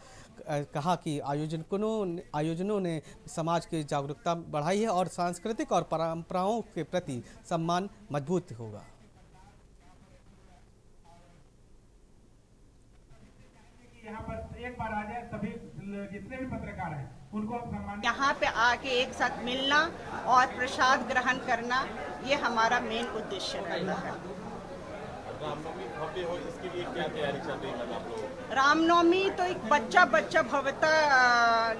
कहा कि आयोजनों ने समाज की जागरूकता बढ़ाई है और सांस्कृतिक और परंपराओं के प्रति सम्मान मजबूत होगा। यहाँ पर एक बार आ जाए, सभी जितने भी पत्रकार हैं उनको सम्मान। यहाँ पे आके एक साथ मिलना और प्रसाद ग्रहण करना, ये हमारा मेन उद्देश्य रहता है। रामनवमी भव्य हो, इसके लिए क्या तैयारी चल रही है आप लोग? रामनवमी तो एक बच्चा भव्यता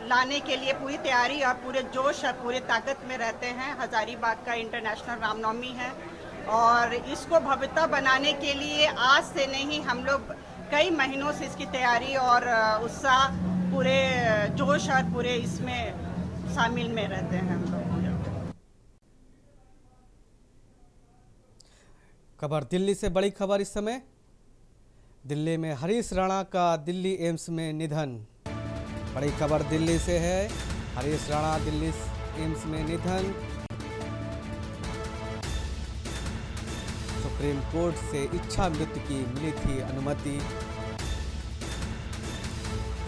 लाने के लिए पूरी तैयारी और पूरे जोश और पूरे ताकत में रहते हैं। हजारीबाग का इंटरनेशनल रामनवमी है और इसको भव्यता बनाने के लिए आज से नहीं, हम लोग कई महीनों से इसकी तैयारी और उत्साह, पूरे जोश और पूरे इसमें शामिल में रहते हैं हम लोग। खबर दिल्ली से, बड़ी खबर इस समय। दिल्ली में हरीश राणा का दिल्ली एम्स में निधन। बड़ी खबर दिल्ली से है। हरीश राणा दिल्ली एम्स में निधन। सुप्रीम कोर्ट से इच्छा मृत्यु की मिली थी अनुमति।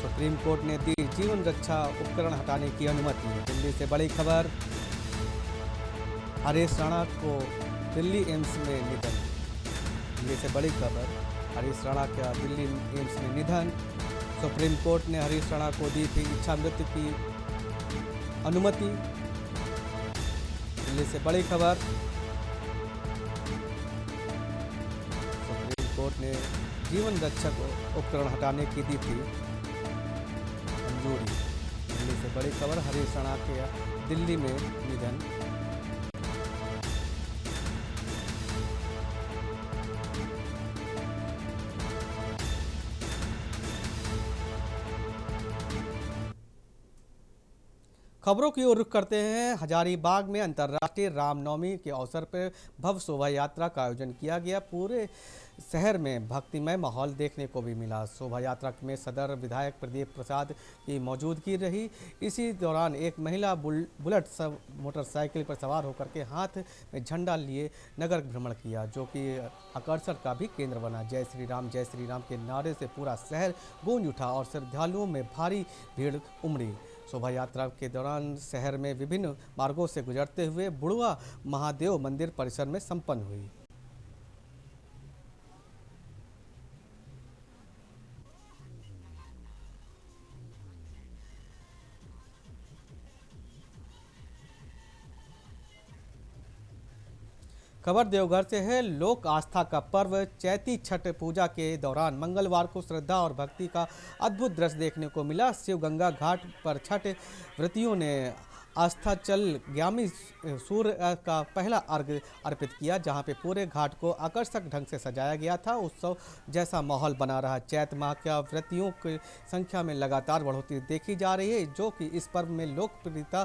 सुप्रीम कोर्ट ने दी जीवन रक्षा उपकरण हटाने की अनुमति। दिल्ली से बड़ी खबर। हरीश राणा को दिल्ली एम्स में निधन। दिल्ली से बड़ी खबर। हरीश राणा का दिल्ली एम्स में निधन। सुप्रीम कोर्ट ने हरीश राणा को दी थी इच्छा मृत्यु की अनुमति। दिल्ली से बड़ी खबर। सुप्रीम कोर्ट ने जीवन रक्षक उपकरण हटाने की दी थी मंजूरी। दिल्ली से बड़ी खबर। हरीश राणा के दिल्ली में निधन। खबरों की ओर रुख करते हैं। हजारीबाग में अंतर्राष्ट्रीय रामनवमी के अवसर पर भव्य शोभा यात्रा का आयोजन किया गया। पूरे शहर में भक्तिमय माहौल देखने को भी मिला। शोभा यात्रा में सदर विधायक प्रदीप प्रसाद की मौजूदगी रही। इसी दौरान एक महिला बुलेट मोटरसाइकिल पर सवार होकर के हाथ में झंडा लिए नगर भ्रमण किया, जो कि आकर्षण का भी केंद्र बना। जय श्री राम के नारे से पूरा शहर गूंज उठा और श्रद्धालुओं में भारी भीड़ उमड़ी। शोभा यात्रा के दौरान शहर में विभिन्न मार्गों से गुजरते हुए बुढ़वा महादेव मंदिर परिसर में संपन्न हुई। खबर देवघर से है। लोक आस्था का पर्व चैती छठ पूजा के दौरान मंगलवार को श्रद्धा और भक्ति का अद्भुत दृश्य देखने को मिला। शिव गंगा घाट पर छठ व्रतियों ने अस्ताचलगामी सूर्य का पहला अर्घ्य अर्पित किया, जहां पे पूरे घाट को आकर्षक ढंग से सजाया गया था। उत्सव जैसा माहौल बना रहा। चैत माह के व्रतियों की संख्या में लगातार बढ़ोतरी देखी जा रही है, जो कि इस पर्व में लोकप्रियता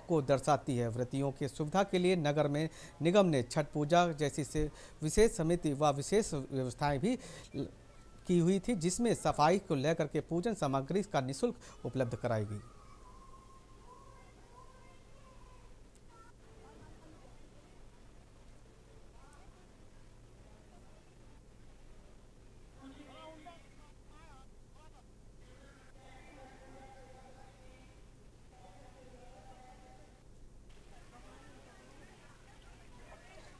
को दर्शाती है। व्रतियों की सुविधा के लिए नगर में निगम ने छठ पूजा जैसी से विशेष समिति व विशेष व्यवस्थाएं भी की हुई थी, जिसमें सफाई को लेकर के पूजन सामग्री का निःशुल्क उपलब्ध कराई गई।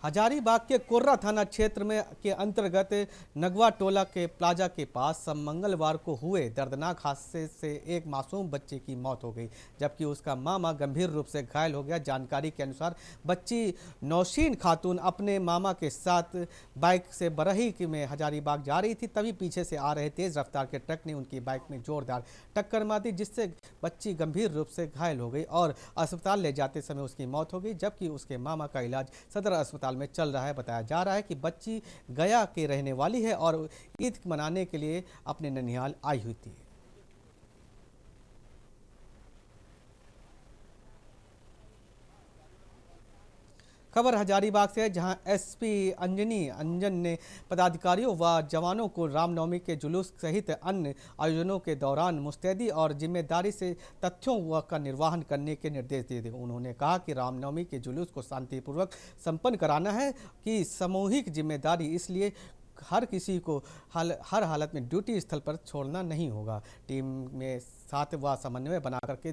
हजारीबाग के कोर्रा थाना क्षेत्र में के अंतर्गत नगवा टोला के प्लाजा के पास मंगलवार को हुए दर्दनाक हादसे से एक मासूम बच्चे की मौत हो गई, जबकि उसका मामा गंभीर रूप से घायल हो गया। जानकारी के अनुसार बच्ची नौशीन खातून अपने मामा के साथ बाइक से बरही में हजारीबाग जा रही थी, तभी पीछे से आ रहे तेज रफ्तार के ट्रक ने उनकी बाइक में जोरदार टक्कर मार दी, जिससे बच्ची गंभीर रूप से घायल हो गई और अस्पताल ले जाते समय उसकी मौत हो गई, जबकि उसके मामा का इलाज सदर अस्पताल में चल रहा है। बताया जा रहा है कि बच्ची गया के रहने वाली है और ईद मनाने के लिए अपने ननिहाल आई हुई थी। खबर हजारीबाग से है, जहां एसपी अंजनी अंजन ने पदाधिकारियों व जवानों को रामनवमी के जुलूस सहित अन्य आयोजनों के दौरान मुस्तैदी और जिम्मेदारी से तथ्यों का निर्वहन करने के निर्देश दिए थे। उन्होंने कहा कि रामनवमी के जुलूस को शांतिपूर्वक संपन्न कराना है कि सामूहिक जिम्मेदारी, इसलिए हर किसी को हर हालत में ड्यूटी स्थल पर छोड़ना नहीं होगा। टीम में साथ व समन्वय बना करके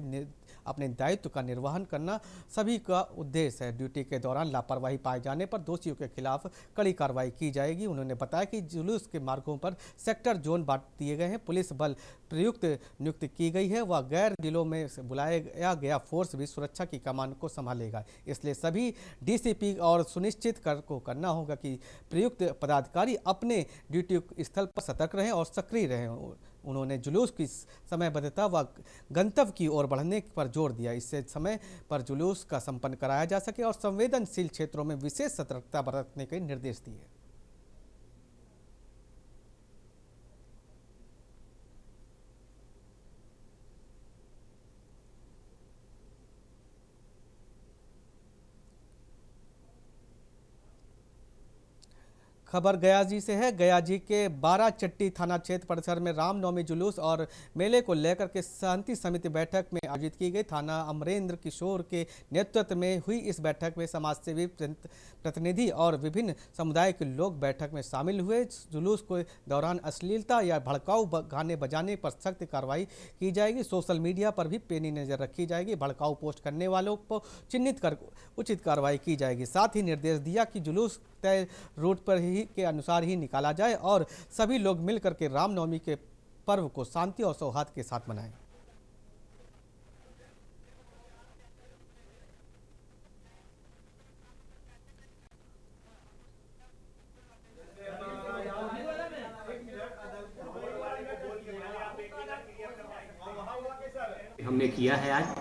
अपने दायित्व का निर्वहन करना सभी का उद्देश्य है। ड्यूटी के दौरान लापरवाही पाए जाने पर दोषियों के खिलाफ कड़ी कार्रवाई की जाएगी। उन्होंने बताया कि जुलूस के मार्गों पर सेक्टर जोन बांट दिए गए हैं, पुलिस बल प्रयुक्त नियुक्त की गई है व गैर जिलों में बुलाया गया फोर्स भी सुरक्षा की कमान को संभालेगा। इसलिए सभी डीसीपी और सुनिश्चित करना होगा कि प्रयुक्त पदाधिकारी अपने ड्यूटी स्थल पर सतर्क रहें और सक्रिय रहें। उन्होंने जुलूस की समयबद्धता व गंतव्य की ओर बढ़ने पर जोर दिया, इससे समय पर जुलूस का संपन्न कराया जा सके और संवेदनशील क्षेत्रों में विशेष सतर्कता बरतने के निर्देश दिए। खबर गयाजी से है। गयाजी के बाराचट्टी थाना क्षेत्र परिसर में रामनवमी जुलूस और मेले को लेकर के शांति समिति बैठक में आयोजित की गई। थाना अमरेंद्र किशोर के नेतृत्व में हुई इस बैठक में समाजसेवी प्रतिनिधि और विभिन्न समुदाय के लोग बैठक में शामिल हुए। जुलूस के दौरान अश्लीलता या भड़काऊ गाने बजाने पर सख्त कार्रवाई की जाएगी। सोशल मीडिया पर भी पैनी नजर रखी जाएगी। भड़काऊ पोस्ट करने वालों को चिन्हित कर उचित कार्रवाई की जाएगी। साथ ही निर्देश दिया कि जुलूस तय रूट पर ही के अनुसार ही निकाला जाए और सभी लोग मिलकर के रामनवमी के पर्व को शांति और सौहार्द के साथ मनाएं। हमने किया है आज,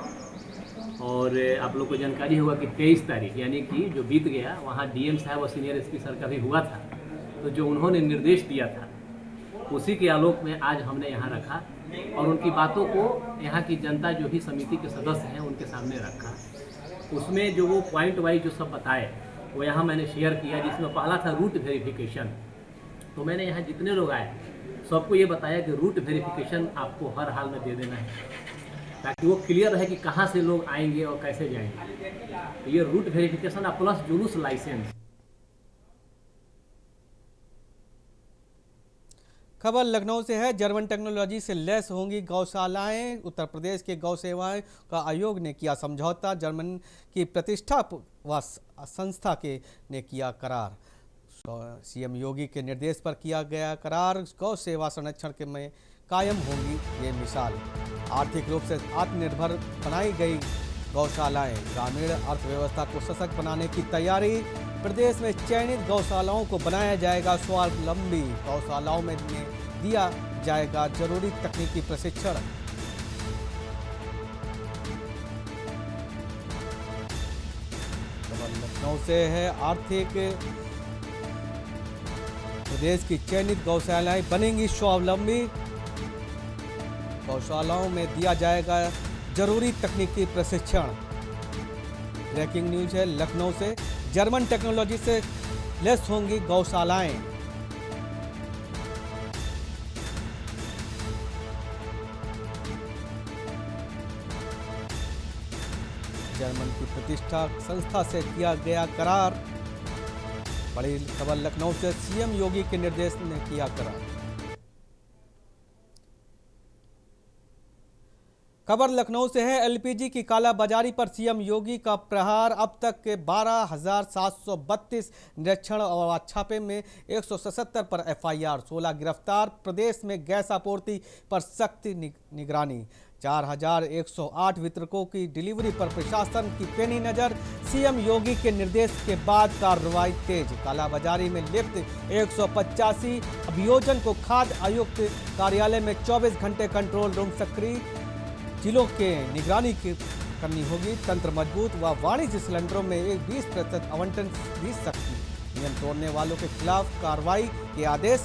और आप लोग को जानकारी होगा कि 23 तारीख यानी कि जो बीत गया, वहाँ डीएम साहब और सीनियर एसपी सर का भी हुआ था। तो जो उन्होंने निर्देश दिया था उसी के आलोक में आज हमने यहाँ रखा और उनकी बातों को यहाँ की जनता जो भी समिति के सदस्य हैं उनके सामने रखा। उसमें जो वो पॉइंट वाइज जो सब बताए वो यहाँ मैंने शेयर किया, जिसमें पहला था रूट वेरिफिकेशन। तो मैंने यहाँ जितने लोग आए सबको ये बताया कि रूट वेरिफिकेशन आपको हर हाल में दे देना है, ताकि वो क्लियर रहे कि कहाँ से लोग आएंगे और कैसे जाएंगे। तो ये रूट वेरिफिकेशन प्लस जुलूस लाइसेंस। खबर लखनऊ से है। जर्मन टेक्नोलॉजी से लैस होंगी गौशालाएं। उत्तर प्रदेश के गौ सेवाएं का आयोग ने किया समझौता। जर्मन की प्रतिष्ठा व संस्था के ने किया करार। सीएम योगी के निर्देश पर किया गया करार। गौ सेवा संरक्षण के में कायम होगी ये मिसाल। आर्थिक रूप से आत्मनिर्भर बनाई गई गौशालाएं, ग्रामीण अर्थव्यवस्था को सशक्त बनाने की तैयारी। प्रदेश में चयनित गौशालाओं को बनाया जाएगा स्वावलंबी। गौशालाओं में दिया जाएगा जरूरी तकनीकी प्रशिक्षण। लखनऊ से है आर्थिक, प्रदेश की चयनित गौशालाएं बनेंगी स्वावलंबी। गौशालाओं में दिया जाएगा जरूरी तकनीकी प्रशिक्षण। ब्रेकिंग न्यूज है लखनऊ से, जर्मन टेक्नोलॉजी से लैस होंगी गौशालाएं। जर्मन की प्रतिष्ठा संस्था से किया गया करार। बड़ी खबर लखनऊ से, सीएम योगी के निर्देश ने किया करार। खबर लखनऊ से है, एलपीजी की कालाबाजारी पर सीएम योगी का प्रहार। अब तक के 12,732 निरीक्षण और छापे में 177 पर एफआईआर, 16 गिरफ्तार। प्रदेश में गैस आपूर्ति पर सख्त निगरानी। 4,108 वितरकों की डिलीवरी पर प्रशासन की पैनी नजर। सीएम योगी के निर्देश के बाद कार्रवाई तेज। कालाबाजारी में लिप्त 185 अभियोजन को खाद्य आयुक्त कार्यालय में 24 घंटे कंट्रोल रूम सक्रिय। जिलों के निगरानी करनी होगी तंत्र मजबूत व वाणिज्य सिलेंडरों में 20% आवंटन भी सख्ती। नियम तोड़ने वालों के खिलाफ कार्रवाई के आदेश।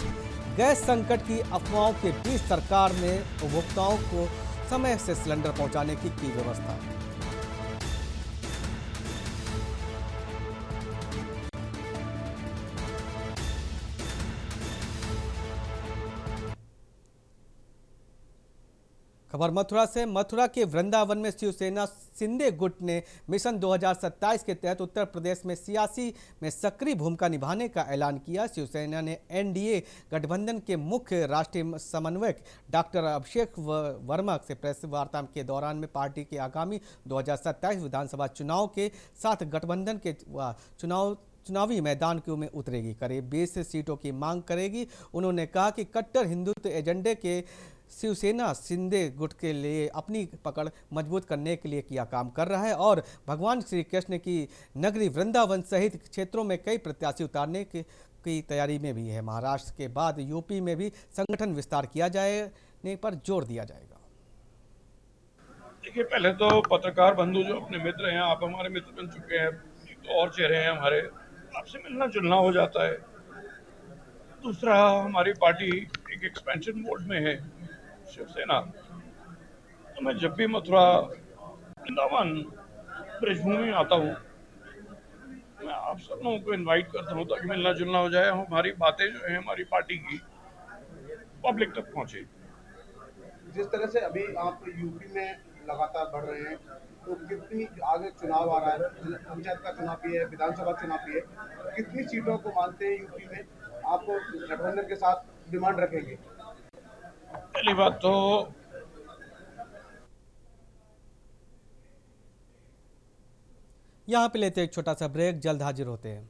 गैस संकट की अफवाहों के बीच सरकार ने उपभोक्ताओं को समय से सिलेंडर पहुंचाने की व्यवस्था। खबर मथुरा से, मथुरा के वृंदावन में शिवसेना शिंदे गुट ने मिशन 2027 के तहत उत्तर प्रदेश में सियासी में सक्रिय भूमिका निभाने का ऐलान किया। शिवसेना ने एनडीए गठबंधन के मुख्य राष्ट्रीय समन्वयक डॉक्टर अभिषेक वर्मा से प्रेस वार्ता के दौरान में पार्टी के आगामी 2027 विधानसभा चुनाव के साथ गठबंधन के चुनावी मैदान में उतरेगी, करीब 20 सीटों की मांग करेगी। उन्होंने कहा कि कट्टर हिंदुत्व एजेंडे के शिवसेना शिंदे गुट के लिए अपनी पकड़ मजबूत करने के लिए किया काम कर रहा है और भगवान श्री कृष्ण की नगरी वृंदावन सहित क्षेत्रों में कई प्रत्याशी उतारने की तैयारी में भी है। महाराष्ट्र के बाद यूपी में भी संगठन विस्तार किया जाने पर जोर दिया जाएगा। देखिए, पहले तो पत्रकार बंधु जो अपने मित्र हैं, आप हमारे मित्र बन चुके हैं, तो और चेहरे हैं हमारे, आपसे मिलना जुलना हो जाता है। दूसरा, हमारी पार्टी एक एक्सपेंशन मोड में है, शिवसेना। तो मैं जब भी मथुरा, वृंदावन, ब्रजभूमि आता हूँ, मैं आप सब लोगों को इनवाइट करता हूँ ताकि मिलना जुलना हो जाए, हमारी बातें जो है हमारी पार्टी की पब्लिक तक पहुँचे। जिस तरह से अभी आप यूपी में लगातार बढ़ रहे हैं, तो कितनी आगे चुनाव आ रहा है, पंचायत का चुनाव भी है, विधानसभा चुनाव भी है, कितनी सीटों को मानते हैं यूपी में आप गठबंधन के साथ डिमांड रखेंगे? पहली बात तो यहाँ पे लेते एक छोटा सा ब्रेक, जल्द हाजिर होते हैं।